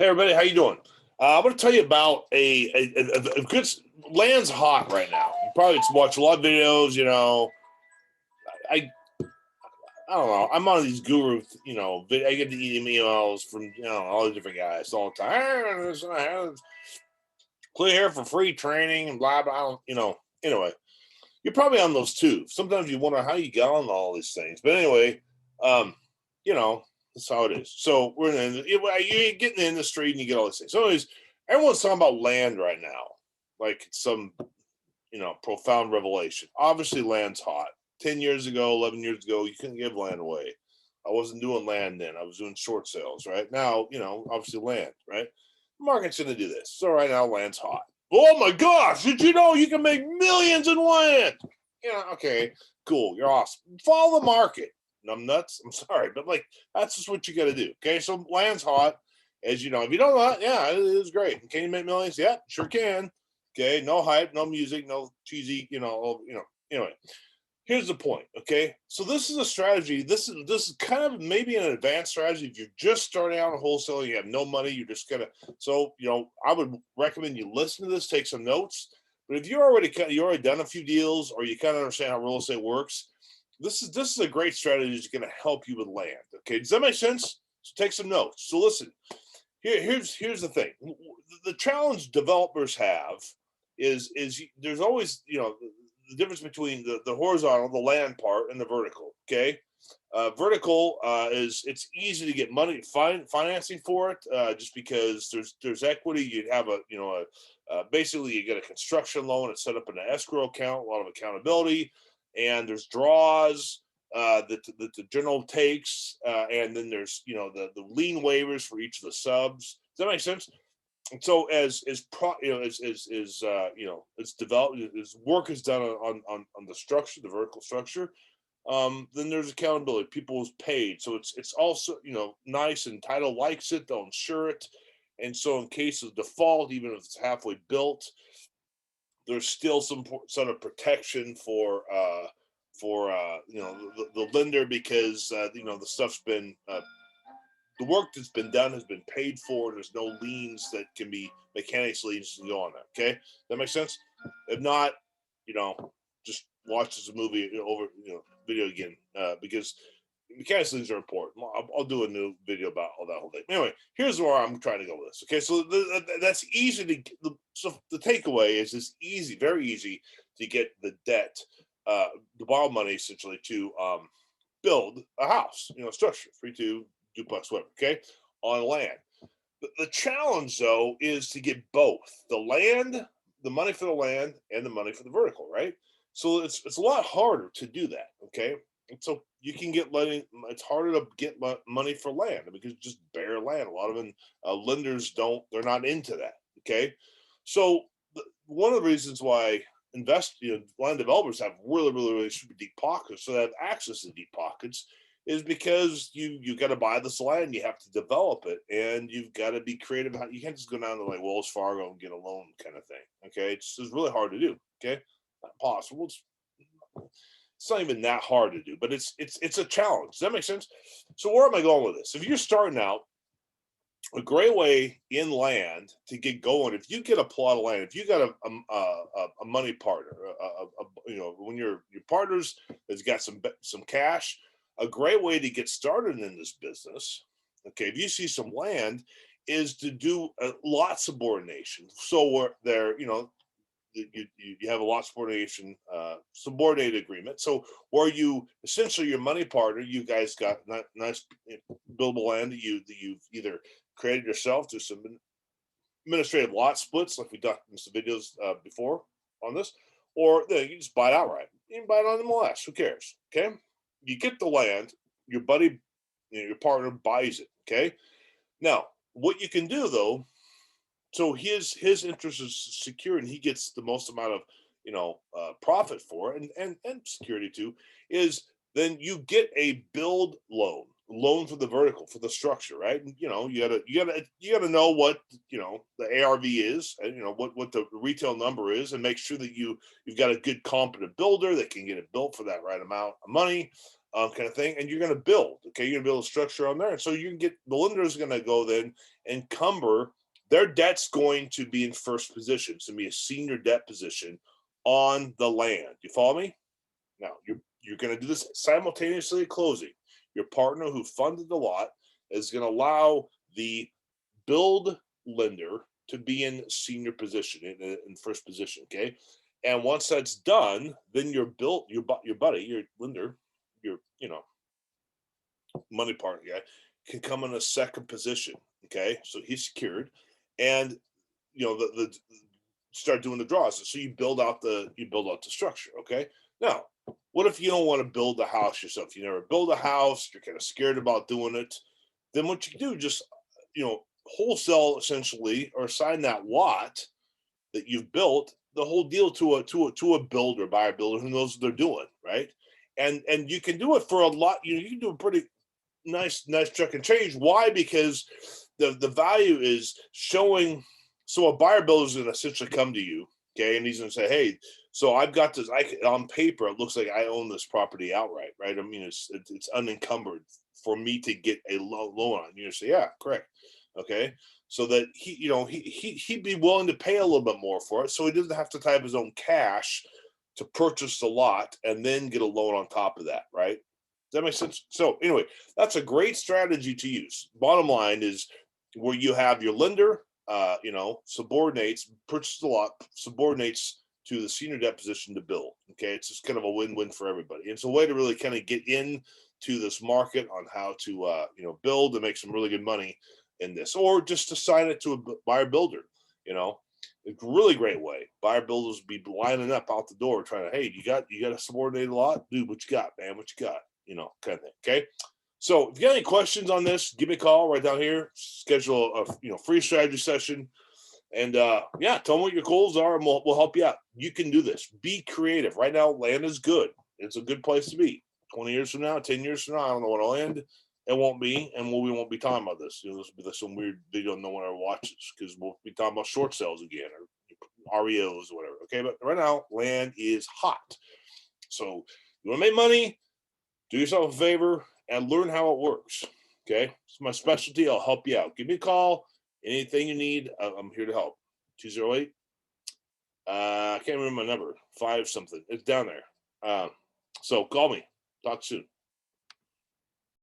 Hey everybody, how you doing? I'm going to tell you about a good land's hot right now. You probably watch a lot of videos. I I don't know. I'm on these guru. I get the emails from all the different guys all the time. Clear here for free training and blah blah. Anyway, you're probably on those too. Sometimes you wonder how you got on all these things. But anyway, um, you know, that's how it is. So we're in the, you get in the industry and you get all these things. So anyways, everyone's talking about land right now, like it's some profound revelation. Obviously, land's hot. 10 years ago, 11 years ago, you couldn't give land away. I wasn't doing land then. I was doing short sales. Right now, obviously land. Right, the market's going to do this. So right now, land's hot. Oh my gosh! Did you know you can make millions in land? Yeah, okay, cool. You're awesome. Follow the market. I'm nuts. I'm sorry, but like that's just what you got to do. Okay, so land's hot, as you know. If you don't know, yeah, it is great. Can you make millions? Yeah, sure can. Okay, no hype, no music, no cheesy. Anyway, here's the point. Okay, so this is a strategy. This is kind of maybe an advanced strategy. If you're just starting out in wholesale, you have no money, you're just gonna. So I would recommend you listen to this, take some notes. But if you already done a few deals, or you kind of understand how real estate works, this is a great strategy that's going to help you with land. Okay, does that make sense? So take some notes. So listen, here's the thing. The challenge developers have is there's always the difference between the horizontal, the land part, and the vertical. Okay, vertical is it's easy to get money financing for it, just because there's equity. You'd have basically you get a construction loan. It's set up in an escrow account, a lot of accountability, and there's draws that the general takes, and then there's the lien waivers for each of the subs. Does that make sense? And so as pro, it's developed, as work is done on the structure, the vertical structure, then there's accountability. People is paid, so it's also nice, and title likes it, they'll insure it, and so in case of default, even if it's halfway built, there's still some sort of protection for the lender, because the stuff's been the work that's been done has been paid for. There's no liens that can be mechanics liens to go on that. Okay, that makes sense. If not, just watch this movie over video again, because mechanics liens are important. I'll do a new video about all that whole thing. Anyway, here's where I'm trying to go with this. Okay, so that's easy so the takeaway is it's easy, very easy to get the debt, to borrow money essentially to build a house, structure, 3-2 duplex, whatever. Okay, on land. The challenge though is to get both the land, the money for the land, and the money for the vertical, right? So it's a lot harder to do that. Okay, and so you can get letting it's harder to get money for land because it's just bare land. A lot of them lenders they're not into that. Okay, so one of the reasons why land developers have really super deep pockets, so they have access to deep pockets, is because you got to buy this land, you have to develop it, and you've got to be creative. You can't just go down to like Wells Fargo and get a loan kind of thing. Okay, it's really hard to do. Okay, not possible. It's not even that hard to do, but it's a challenge. Does that make sense? So where am I going with this? If you're starting out, a great way in land to get going, if you get a plot of land, if you got a money partner, when your partners has got some cash, a great way to get started in this business, okay, if you see some land, is to do a lot subordination. So where there, you have a lot subordination, subordinated agreement. So where you essentially your money partner, you guys got nice buildable land that you've either created yourself through some administrative lot splits, like we done in some videos before on this, or you just buy it outright. You can buy it on the MLS. Who cares? Okay, you get the land, your buddy, your partner buys it. Okay, now what you can do though, so his interest is secure, and he gets the most amount of profit for it, and security too, is then you get a build loan for the vertical, for the structure, right? And, you gotta know what the ARV is, and what the retail number is, and make sure that you've got a good competent builder that can get it built for that right amount of money. kind of thing, and you're going to build. Okay, you're going to build a structure on there, and so you can get the lender is going to go then encumber their debt's going to be in first position. It's going to be a senior debt position on the land. You follow me? Now you're going to do this simultaneously at closing. Your partner who funded the lot is going to allow the build lender to be in senior position in first position. Okay, and once that's done, then your buddy, your lender, your money partner guy can come in a second position. Okay, so he's secured, and the start doing the draws. So you build out the structure. Okay, now what if you don't want to build the house yourself? You never build a house. You're kind of scared about doing it. Then what you do, just wholesale essentially, or sign that lot that you've built the whole deal to a builder, buyer builder who knows what they're doing, right? And you can do it for a lot. You can do a pretty nice chuck and change. Why? Because the value is showing. So a buyer builder is going to essentially come to you, okay, and he's going to say, hey, so I've got this. On paper, it looks like I own this property outright, right? I mean, it's unencumbered for me to get a loan on. You say, yeah, correct, okay. So that he'd be willing to pay a little bit more for it, so he doesn't have to tie up his own cash to purchase the lot and then get a loan on top of that, right? Does that make sense? So anyway, that's a great strategy to use. Bottom line is where you have your lender, subordinates, purchase the lot, subordinates to the senior debt position to build. Okay, it's just kind of a win-win for everybody. And it's a way to really kind of get into this market on how to build and make some really good money in this, or just to sign it to a buyer builder. It's a really great way. Buyer builders be lining up out the door trying to, hey, you got a subordinated lot, dude, what you got, man, what you got, kind of thing. Okay, so if you got any questions on this, give me a call right down here. Schedule a free strategy session, and tell them what your goals are, and we'll help you out. You can do this. Be creative. Right now, land is good. It's a good place to be. 20 years from now, 10 years from now, I don't know what I'll end. It won't be, and we won't be talking about this. This will be some weird video no one ever watches, because we'll be talking about short sales again, or REOs or whatever. Okay, but right now, land is hot. So you want to make money, do yourself a favor and learn how it works. Okay, it's my specialty. I'll help you out. Give me a call. Anything you need, I'm here to help. 208. I can't remember my number. 5 something. It's down there. So call me. Talk soon.